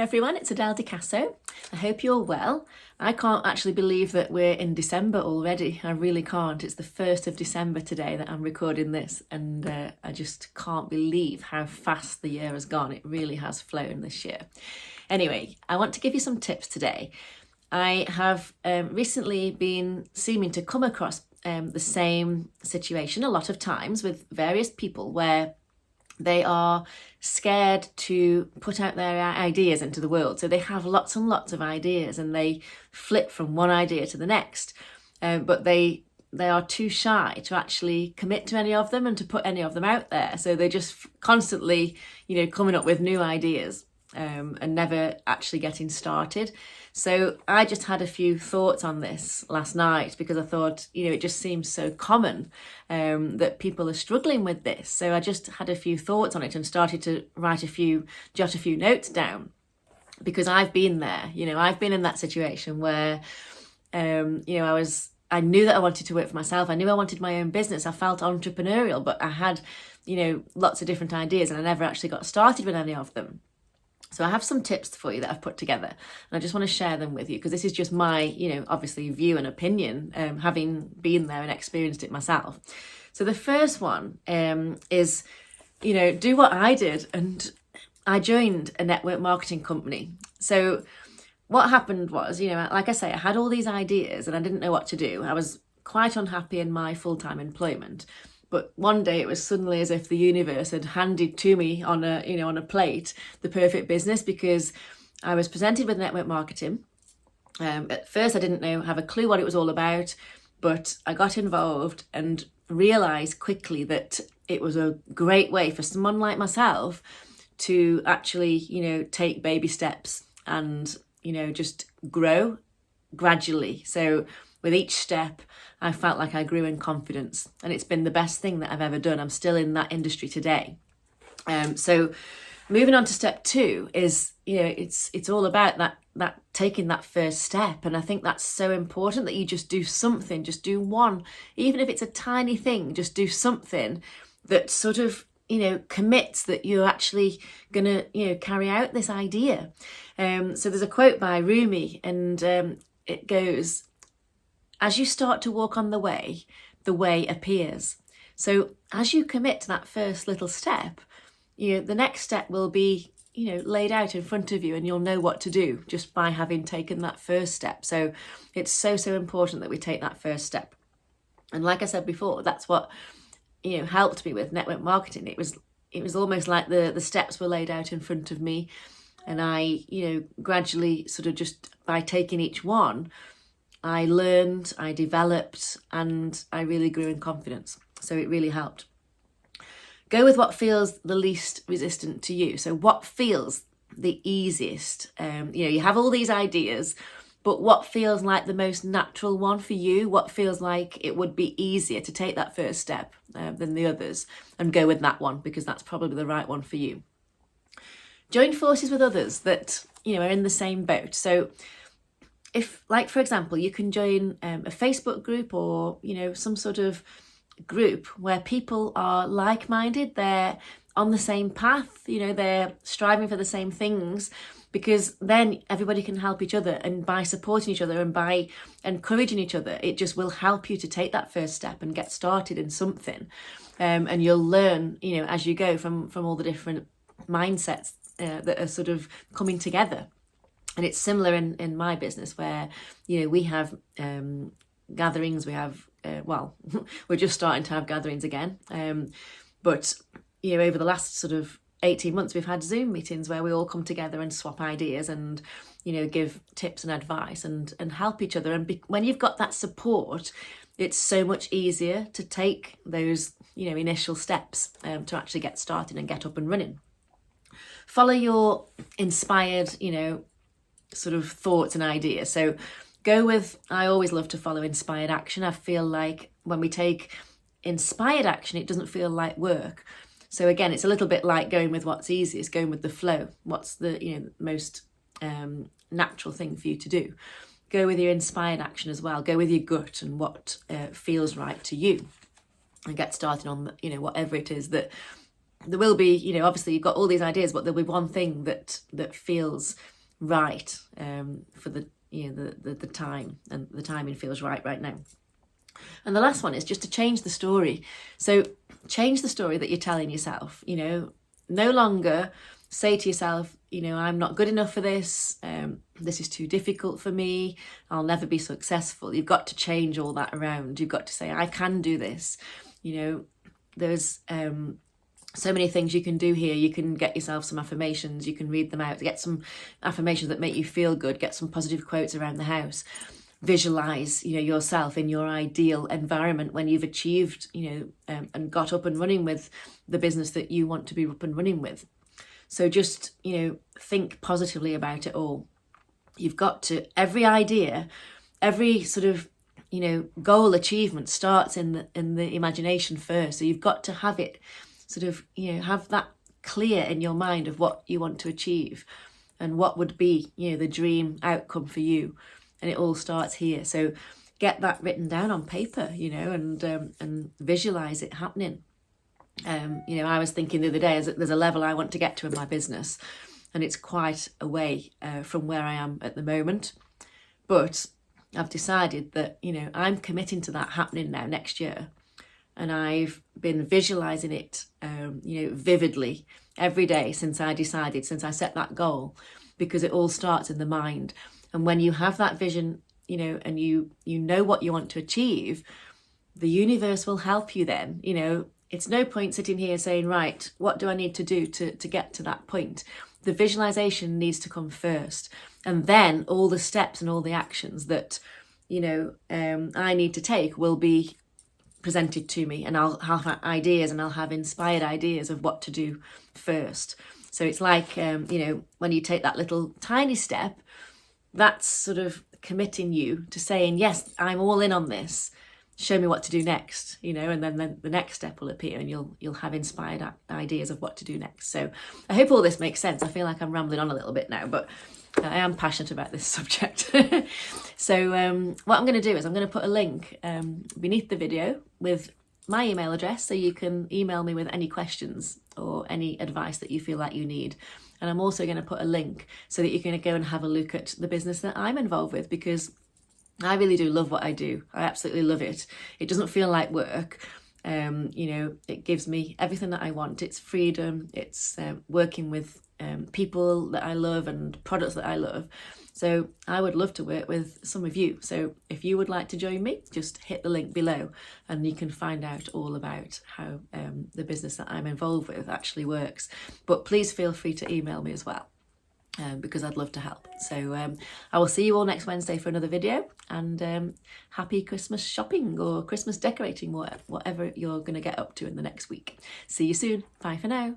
everyone, it's Adele Di Casso. I hope you're well. I can't actually believe that we're in December already. I really can't. It's the 1st of December today that I'm recording this, and I just can't believe how fast the year has gone. It really has flown this year. Anyway, I want to give you some tips today. I have recently been seeming to come across the same situation a lot of times with various people where they are scared to put out their ideas into the world. So they have lots and lots of ideas and they flip from one idea to the next. But they are too shy to actually commit to any of them and to put any of them out there. So they're just constantly, coming up with new ideas and never actually getting started. So I just had a few thoughts on this last night because I thought, it just seems so common that people are struggling with this. So I just had a few thoughts on it and started to jot a few notes down, because I've been there. I've been in that situation where, I knew that I wanted to work for myself. I knew I wanted my own business. I felt entrepreneurial, but I had, lots of different ideas and I never actually got started with any of them. So I have some tips for you that I've put together, and I just want to share them with you because this is just my, obviously view and opinion, having been there and experienced it myself. So the first one is, do what I did, and I joined a network marketing company. So what happened was, like I say, I had all these ideas and I didn't know what to do. I was quite unhappy in my full-time employment. But one day it was suddenly as if the universe had handed to me on a plate the perfect business, because I was presented with network marketing. At first I didn't have a clue what it was all about, but I got involved and realised quickly that it was a great way for someone like myself to actually, take baby steps and, just grow gradually. So with each step, I felt like I grew in confidence, and it's been the best thing that I've ever done. I'm still in that industry today. So moving on to step 2 is, it's all about that taking that first step. And I think that's so important that you just do something, just do one, even if it's a tiny thing, just do something that sort of, commits that you're actually going to, carry out this idea. So there's a quote by Rumi, and it goes, "As you start to walk on the way appears." So as you commit to that first little step, the next step will be, laid out in front of you, and you'll know what to do just by having taken that first step. So it's so important that we take that first step. And like I said before, that's what, helped me with network marketing. It was almost like the steps were laid out in front of me, and I, gradually sort of just by taking each one, I learned, I developed, and I really grew in confidence. So it really helped. Go with what feels the least resistant to you. So what feels the easiest? You have all these ideas, but what feels like the most natural one for you? What feels like it would be easier to take that first step than the others, and go with that one, because that's probably the right one for you. Join forces with others that, are in the same boat. So if, like, for example, you can join a Facebook group or, some sort of group where people are like-minded, they're on the same path, they're striving for the same things, because then everybody can help each other, and by supporting each other and by encouraging each other, it just will help you to take that first step and get started in something. And you'll learn, as you go from all the different mindsets that are sort of coming together. And it's similar in my business where, we have gatherings, we have, we're just starting to have gatherings again. But, over the last sort of 18 months, we've had Zoom meetings where we all come together and swap ideas and, give tips and advice and help each other. And when you've got that support, it's so much easier to take those, initial steps to actually get started and get up and running. Follow your inspired, sort of thoughts and ideas. So go with, I always love to follow inspired action. I feel like when we take inspired action, it doesn't feel like work. So again, it's a little bit like going with what's easiest, going with the flow. What's the most natural thing for you to do? Go with your inspired action as well. Go with your gut and what feels right to you, and get started on whatever it is that there will be. Obviously you've got all these ideas, but there'll be one thing that feels right for the the time, and the timing feels right now. And the last one is just to change the story. So change the story that you're telling yourself. No longer say to yourself, I'm not good enough for this. This is too difficult for me. I'll never be successful. You've got to change all that around. You've got to say, I can do this. There's so many things you can do here. You can get yourself some affirmations. You can read them out. Get some affirmations that make you feel good. Get some positive quotes around the house. Visualize, yourself in your ideal environment when you've achieved, and got up and running with the business that you want to be up and running with. So just, think positively about it all. You've got to, every idea, every sort of, goal achievement starts in the imagination first. So you've got to have it sort of, have that clear in your mind of what you want to achieve and what would be, the dream outcome for you. And it all starts here. So get that written down on paper, and visualize it happening. I was thinking the other day, there's a level I want to get to in my business, and it's quite a way from where I am at the moment. But I've decided that, I'm committing to that happening now next year. And I've been visualizing it, vividly every day since I set that goal, because it all starts in the mind. And when you have that vision, and you know what you want to achieve, the universe will help you then. It's no point sitting here saying, right, what do I need to do to get to that point? The visualization needs to come first. And then all the steps and all the actions that, I need to take will be presented to me. And I'll have ideas, and I'll have inspired ideas of what to do first. So it's like, when you take that little tiny step, that's sort of committing you to saying, yes, I'm all in on this. Show me what to do next, and then the next step will appear, and you'll have inspired ideas of what to do next. So I hope all this makes sense. I feel like I'm rambling on a little bit now, but I am passionate about this subject. So what I'm going to do is I'm going to put a link beneath the video with my email address, so you can email me with any questions or any advice that you feel like you need. And I'm also going to put a link so that you can go and have a look at the business that I'm involved with, because I really do love what I do. I absolutely love it. It doesn't feel like work. It gives me everything that I want. It's freedom. It's working with people that I love and products that I love. So I would love to work with some of you. So if you would like to join me, just hit the link below and you can find out all about how the business that I'm involved with actually works. But please feel free to email me as well. Because I'd love to help. So I will see you all next Wednesday for another video, and happy Christmas shopping or Christmas decorating, whatever you're going to get up to in the next week. See you soon. Bye for now.